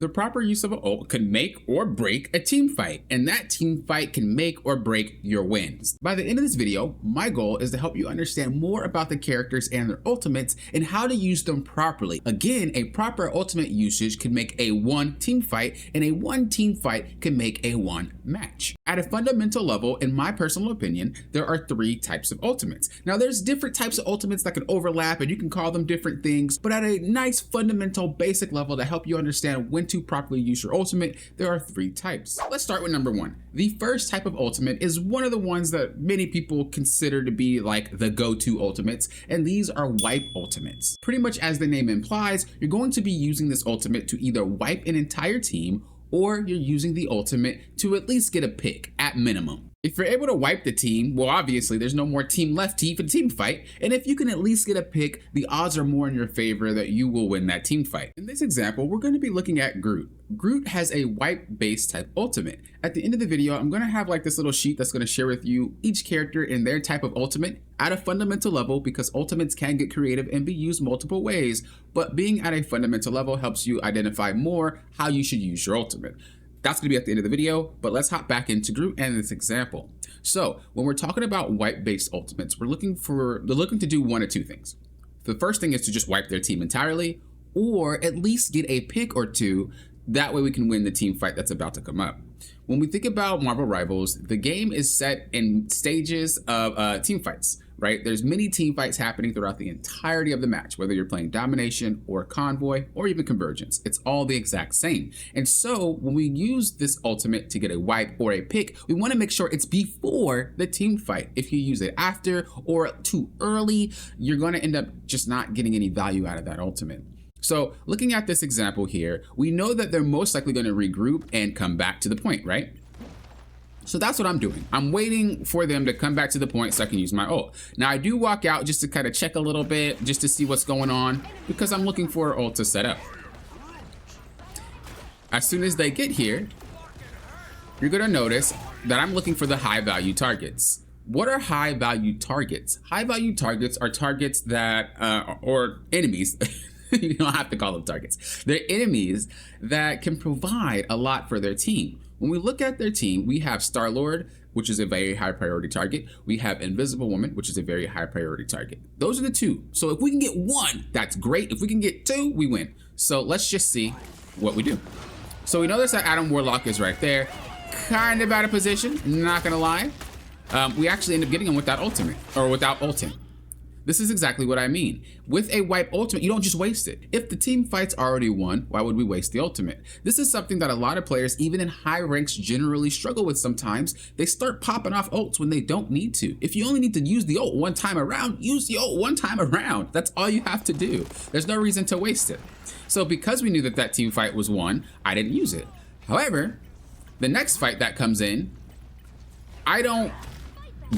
The proper use of an ult can make or break a team fight, and that team fight can make or break your wins. By the end of this video, my goal is to help you understand more about the characters and their ultimates and how to use them properly. Again, a proper ultimate usage can make a one team fight, and a one team fight can make a one match. At a fundamental level, in my personal opinion, there are three types of ultimates. Now, there's different types of ultimates that can overlap, and you can call them different things, but at a nice fundamental basic level to help you understand when to properly use your ultimate, there are three types. Let's start with number one. The first type of ultimate is one of the ones that many people consider to be like the go-to ultimates, and these are wipe ultimates. Pretty much as the name implies, you're going to be using this ultimate to either wipe an entire team, or you're using the ultimate to at least get a pick at minimum. If you're able to wipe the team, well, obviously there's no more team left to even team fight. And if you can at least get a pick, the odds are more in your favor that you will win that team fight. In this example, we're going to be looking at Groot. Groot has a wipe-based type ultimate. At the end of the video, I'm going to have like this little sheet that's going to share with you each character and their type of ultimate at a fundamental level, because ultimates can get creative and be used multiple ways, but being at a fundamental level helps you identify more how you should use your ultimate. That's going to be at the end of the video, but let's hop back into Groot and this example. So when we're talking about wipe-based ultimates, they're looking to do one of two things. The first thing is to just wipe their team entirely, or at least get a pick or two. That way we can win the team fight that's about to come up. When we think about Marvel Rivals, the game is set in stages of team fights, right? There's many team fights happening throughout the entirety of the match, whether you're playing Domination or Convoy or even Convergence. It's all the exact same. And so when we use this ultimate to get a wipe or a pick, we want to make sure it's before the team fight. If you use it after or too early, you're going to end up just not getting any value out of that ultimate. So looking at this example here, we know that they're most likely going to regroup and come back to the point, right? So that's what I'm doing. I'm waiting for them to come back to the point so I can use my ult. Now I do walk out just to kind of check a little bit, just to see what's going on, because I'm looking for an ult to set up. As soon as they get here, you're going to notice that I'm looking for the high value targets. What are high value targets? High value targets are targets that, or enemies, you don't have to call them targets. They're enemies that can provide a lot for their team. When we look at their team, we have Star-Lord, which is a very high priority target. We have Invisible Woman, which is a very high priority target. Those are the two. So if we can get one, that's great. If we can get two, we win. So let's just see what we do. So we notice that Adam Warlock is right there. Kind of out of position, not gonna lie. We actually end up getting him without ultimate, or without ulting. This is exactly what I mean. With a wipe ultimate, you don't just waste it. If the team fight's already won, why would we waste the ultimate? This is something that a lot of players, even in high ranks, generally struggle with sometimes. They start popping off ults when they don't need to. If you only need to use the ult one time around, use the ult one time around. That's all you have to do. There's no reason to waste it. So because we knew that that team fight was won, I didn't use it. However, the next fight that comes in, I don't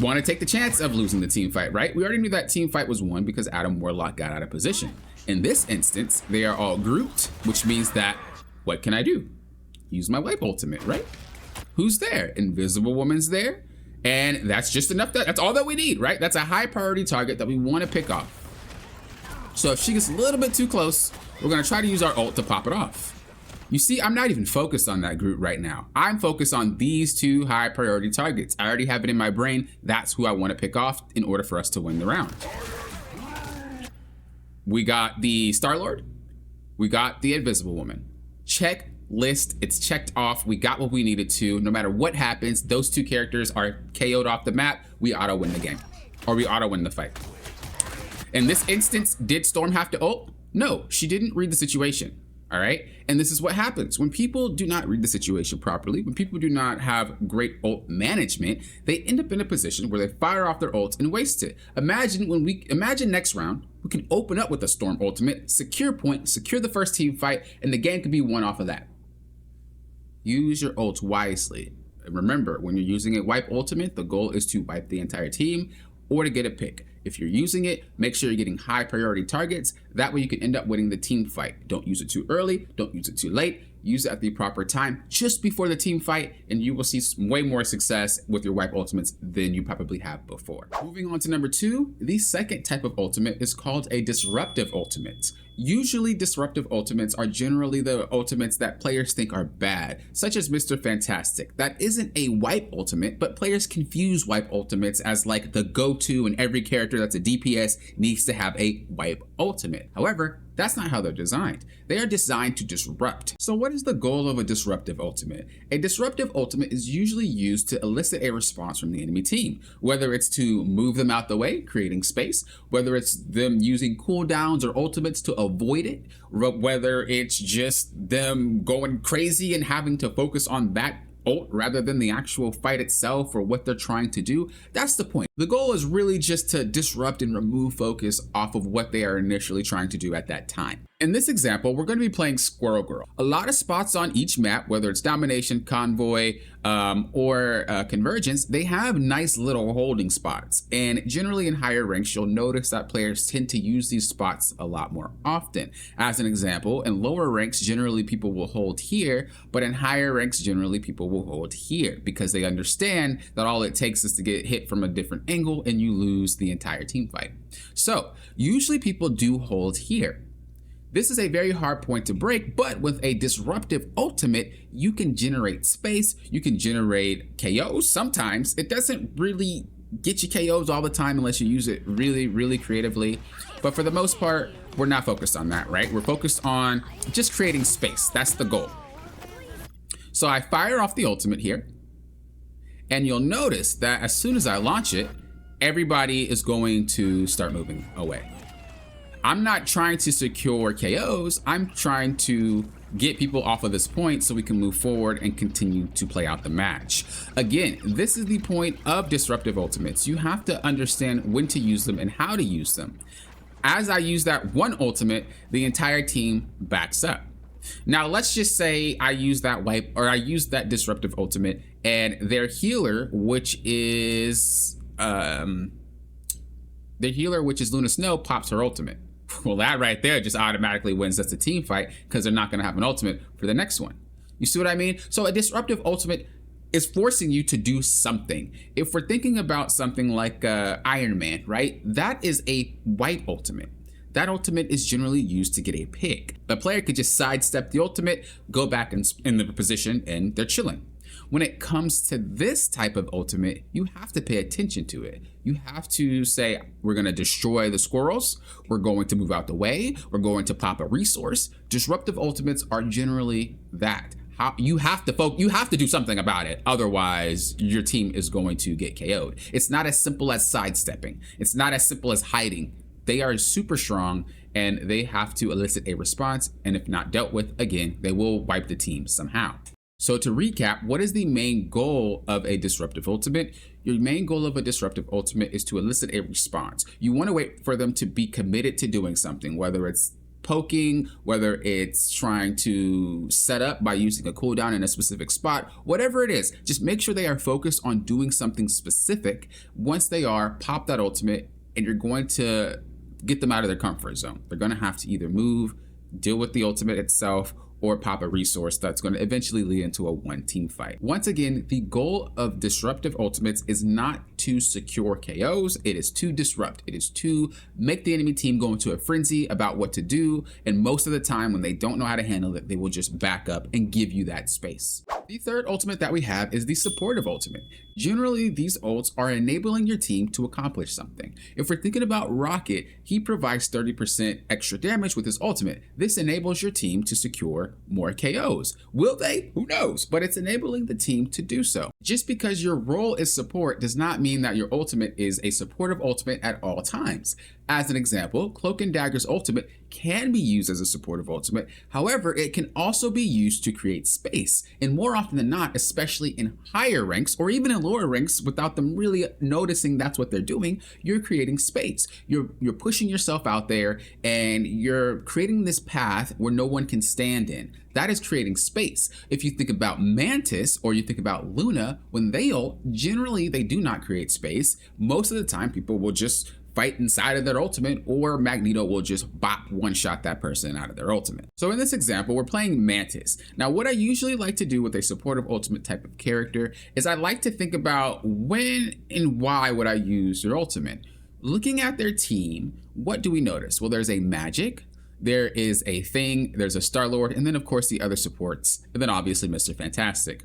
want to take the chance of losing the team fight, right? We already knew that team fight was won because Adam Warlock got out of position. In this instance, they are all grouped, which means that, what can I do? Use my wipe ultimate, right? Who's there? Invisible Woman's there, and that's just enough. That's all that we need, right? That's a high priority target that we want to pick off. So if she gets a little bit too close, we're going to try to use our ult to pop it off. You see, I'm not even focused on that Groot right now. I'm focused on these two high priority targets. I already have it in my brain. That's who I want to pick off in order for us to win the round. We got the Star-Lord. We got the Invisible Woman. Check list. It's checked off. We got what we needed to. No matter what happens, those two characters are KO'd off the map. We auto win the game, or we auto win the fight. In this instance, did Storm have to ult? No, she didn't read the situation. All right. And this is what happens when people do not read the situation properly, when people do not have great ult management, they end up in a position where they fire off their ults and waste it. Imagine next round, we can open up with a Storm ultimate, secure point, secure the first team fight, and the game could be won off of that. Use your ults wisely. And remember, when you're using a wipe ultimate, the goal is to wipe the entire team or to get a pick. If you're using it, make sure you're getting high priority targets. That way you can end up winning the team fight. Don't use it too early. Don't use it too late. Use it at the proper time, just before the team fight, and you will see way more success with your wipe ultimates than you probably have before. Moving on to number two, the second type of ultimate is called a Disruptive Ultimate. Usually disruptive ultimates are generally the ultimates that players think are bad, such as Mr. Fantastic. That isn't a wipe ultimate, but players confuse wipe ultimates as like the go-to, and every character that's a DPS needs to have a wipe ultimate. However, that's not how they're designed. They are designed to disrupt. So what is the goal of a disruptive ultimate? A disruptive ultimate is usually used to elicit a response from the enemy team, whether it's to move them out the way, creating space, whether it's them using cooldowns or ultimates to avoid it, whether it's just them going crazy and having to focus on that ult rather than the actual fight itself or what they're trying to do. That's the point. The goal is really just to disrupt and remove focus off of what they are initially trying to do at that time. In this example, we're going to be playing Squirrel Girl. A lot of spots on each map, whether it's Domination, Convoy, or Convergence, they have nice little holding spots. And generally in higher ranks, you'll notice that players tend to use these spots a lot more often. As an example, in lower ranks, generally people will hold here, but in higher ranks, generally people will hold here because they understand that all it takes is to get hit from a different angle and you lose the entire team fight. So usually people do hold here. This is a very hard point to break, but with a disruptive ultimate, you can generate space, you can generate KOs sometimes. It doesn't really get you KOs all the time unless you use it really, really creatively. But for the most part, we're not focused on that, right? We're focused on just creating space. That's the goal. So I fire off the ultimate here, and you'll notice that as soon as I launch it, everybody is going to start moving away. I'm not trying to secure KOs, I'm trying to get people off of this point so we can move forward and continue to play out the match. Again, this is the point of disruptive ultimates. You have to understand when to use them and how to use them. As I use that one ultimate, the entire team backs up. Now let's just say I use that wipe, or I use that disruptive ultimate, and their healer, which is Luna Snow, pops her ultimate. Well, that right there just automatically wins. That's a team fight because they're not going to have an ultimate for the next one. You see what I mean? So a disruptive ultimate is forcing you to do something. If we're thinking about something like Iron Man, right? That is a white ultimate. That ultimate is generally used to get a pick. The player could just sidestep the ultimate, go back in the position, and they're chilling. When it comes to this type of ultimate, you have to pay attention to it. You have to say, we're going to destroy the squirrels. We're going to move out the way. We're going to pop a resource. Disruptive ultimates are generally that. You have to do something about it. Otherwise, your team is going to get KO'd. It's not as simple as sidestepping. It's not as simple as hiding. They are super strong and they have to elicit a response. And if not dealt with, again, they will wipe the team somehow. So to recap, what is the main goal of a disruptive ultimate? Your main goal of a disruptive ultimate is to elicit a response. You want to wait for them to be committed to doing something, whether it's poking, whether it's trying to set up by using a cooldown in a specific spot, whatever it is, just make sure they are focused on doing something specific. Once they are, pop that ultimate, and you're going to get them out of their comfort zone. They're going to have to either move, deal with the ultimate itself, or pop a resource that's going to eventually lead into a one-team fight. Once again, the goal of disruptive ultimates is not to secure KOs, it is to disrupt. It is to make the enemy team go into a frenzy about what to do, and most of the time when they don't know how to handle it, they will just back up and give you that space. The third ultimate that we have is the supportive ultimate. Generally, these ults are enabling your team to accomplish something. If we're thinking about Rocket, he provides 30% extra damage with his ultimate. This enables your team to secure more KOs. Will they? Who knows? But it's enabling the team to do so. Just because your role is support does not mean that your ultimate is a supportive ultimate at all times. As an example, Cloak and Dagger's ultimate can be used as a supportive ultimate. However, it can also be used to create space. And more often than not, especially in higher ranks or even in lower ranks, without them really noticing that's what they're doing, you're creating space. You're pushing yourself out there and you're creating this path where no one can stand in. That is creating space. If you think about Mantis or you think about Luna, when they ult, generally they do not create space. Most of the time, people will just fight inside of their ultimate, or Magneto will just bop one-shot that person out of their ultimate. So in this example, we're playing Mantis. Now, what I usually like to do with a supportive ultimate type of character is I like to think about when and why would I use your ultimate. Looking at their team, what do we notice? Well, there's a magic, there is a Thing, there's a Star-Lord, and then of course the other supports, and then obviously Mr. Fantastic.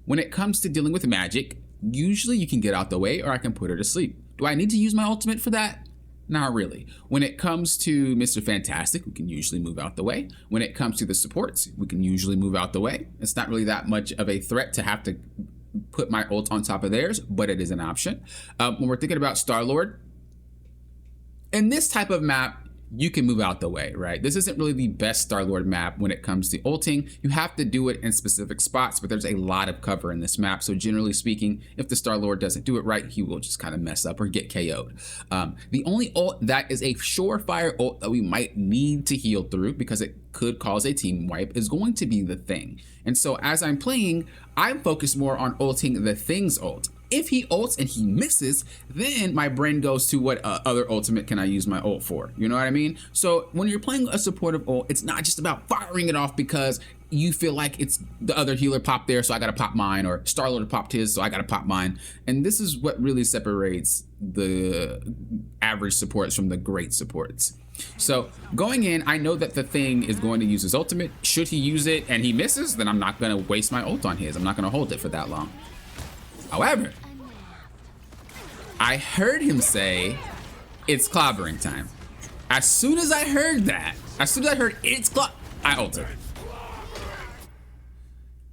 When it comes to dealing with magic, usually you can get out the way or I can put her to sleep. Do I need to use my ultimate for that? Not really. When it comes to Mr. Fantastic, we can usually move out the way. When it comes to the supports, we can usually move out the way. It's not really that much of a threat to have to put my ult on top of theirs, but it is an option. When we're thinking about Star-Lord, in this type of map, you can move out the way, right? This isn't really the best Star-Lord map when it comes to ulting. You have to do it in specific spots, but there's a lot of cover in this map. So generally speaking, if the Star-Lord doesn't do it right, he will just kind of mess up or get KO'd. The only ult that is a surefire ult that we might need to heal through because it could cause a team wipe is going to be the Thing. And so as I'm playing, I'm focused more on ulting the Thing's ult. If he ults and he misses, then my brain goes to what other ultimate can I use my ult for? You know what I mean? So when you're playing a supportive ult, it's not just about firing it off because you feel like it's the other healer popped there, so I gotta pop mine, or Star-Lord popped his, so I gotta pop mine. And this is what really separates the average supports from the great supports. So going in, I know that the Thing is going to use his ultimate. Should he use it and he misses, then I'm not gonna waste my ult on his. I'm not gonna hold it for that long. However, I heard him say, it's clobbering time. As soon as I heard that, as soon as I heard it's I ulted.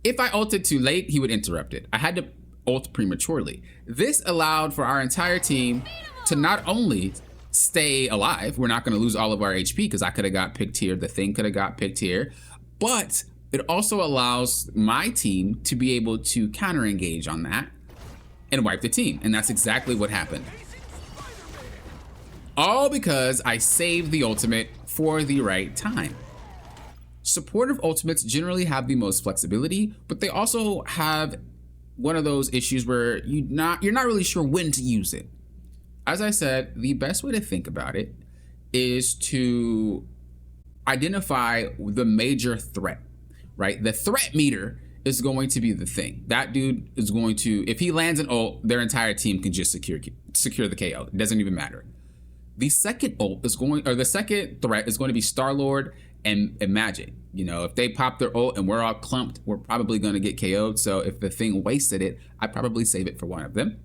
If I ulted too late, he would interrupt it. I had to ult prematurely. This allowed for our entire team to not only stay alive, we're not gonna lose all of our HP because I could have got picked here, the Thing could have got picked here, but it also allows my team to be able to counter engage on that and wipe the team. And that's exactly what happened. All because I saved the ultimate for the right time. Supportive ultimates generally have the most flexibility, but they also have one of those issues where you're not really sure when to use it. As I said, the best way to think about it is to identify the major threat, right? The threat meter is going to be the Thing. That dude is going to, if he lands an ult, their entire team can just secure the KO. It doesn't even matter. The second ult is going, or the second threat is going to be Star-Lord and Magic. You know, if they pop their ult and we're all clumped, we're probably going to get KO'd. So if the Thing wasted it, I'd probably save it for one of them.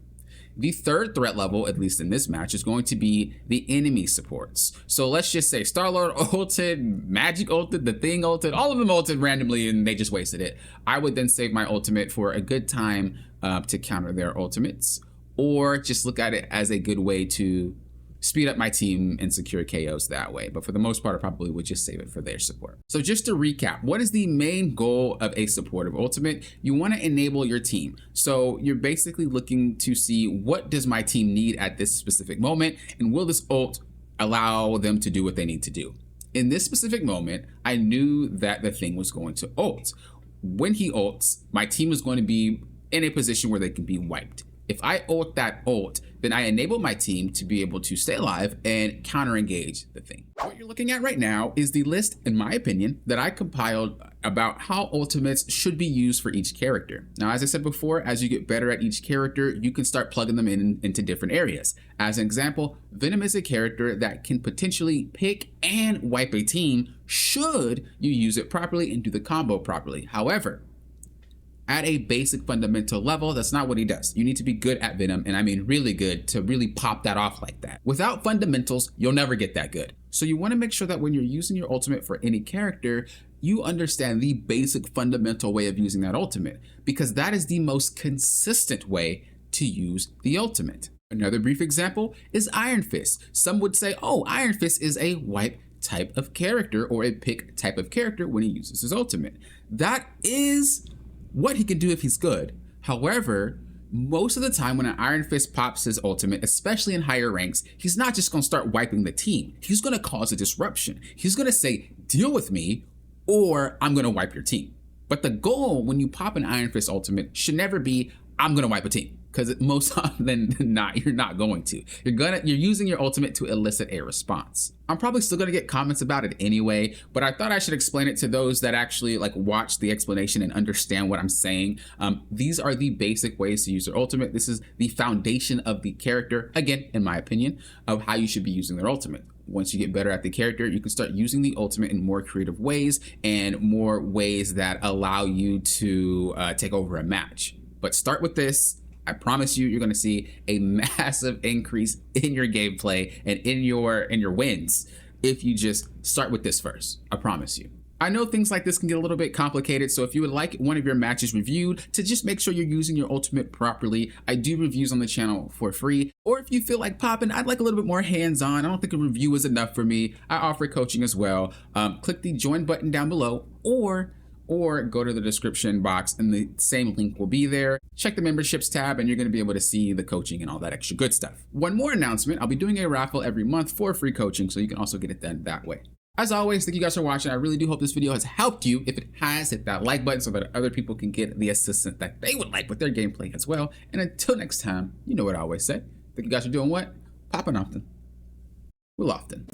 The third threat level, at least in this match, is going to be the enemy supports. So let's just say Star-Lord ulted, Magic ulted, the Thing ulted, all of them ulted randomly and they just wasted it. I would then save my ultimate for a good time to counter their ultimates, or just look at it as a good way to speed up my team and secure KOs that way. But for the most part, I probably would just save it for their support. So just to recap, what is the main goal of a supportive ultimate? You want to enable your team. So you're basically looking to see, what does my team need at this specific moment? And will this ult allow them to do what they need to do? In this specific moment, I knew that the Thing was going to ult. When he ults, my team is going to be in a position where they can be wiped. If I ult that ult, then I enable my team to be able to stay alive and counter engage the Thing. What you're looking at right now is the list, in my opinion, that I compiled about how ultimates should be used for each character. Now, as I said before, as you get better at each character, you can start plugging them into different areas. As an example, Venom is a character that can potentially pick and wipe a team should you use it properly and do the combo properly. However, at a basic fundamental level, that's not what he does. You need to be good at Venom, and I mean really good, to really pop that off like that. Without fundamentals, you'll never get that good. So you want to make sure that when you're using your ultimate for any character, you understand the basic fundamental way of using that ultimate, because that is the most consistent way to use the ultimate. Another brief example is Iron Fist. Some would say, oh, Iron Fist is a wipe type of character or a pick type of character when he uses his ultimate. That is what he can do if he's good. However, most of the time when an Iron Fist pops his ultimate, especially in higher ranks, he's not just going to start wiping the team. He's going to cause a disruption. He's going to say, deal with me, or I'm going to wipe your team. But the goal when you pop an Iron Fist ultimate should never be, I'm going to wipe a team. Because most often than not, you're not going to. You're using your ultimate to elicit a response. I'm probably still gonna get comments about it anyway, but I thought I should explain it to those that actually watch the explanation and understand what I'm saying. These are the basic ways to use their ultimate. This is the foundation of the character, again, in my opinion, of how you should be using their ultimate. Once you get better at the character, you can start using the ultimate in more creative ways and more ways that allow you to take over a match. But start with this. I promise you, you're going to see a massive increase in your gameplay and in your wins if you just start with this first. I promise you. I know things like this can get a little bit complicated, so if you would like one of your matches reviewed, to just make sure you're using your ultimate properly, I do reviews on the channel for free. Or if you feel like popping, I'd like a little bit more hands-on. I don't think a review is enough for me. I offer coaching as well. Click the join button down below, or go to the description box and the same link will be there. Check the memberships tab and you're going to be able to see the coaching and all that extra good stuff. One more announcement, I'll be doing a raffle every month for free coaching, so you can also get it done that way. As always, thank you guys for watching. I really do hope this video has helped you. If it has, hit that like button so that other people can get the assistance that they would like with their gameplay as well. And until next time, you know what I always say. Thank you guys for doing what? Popping often. We'll often.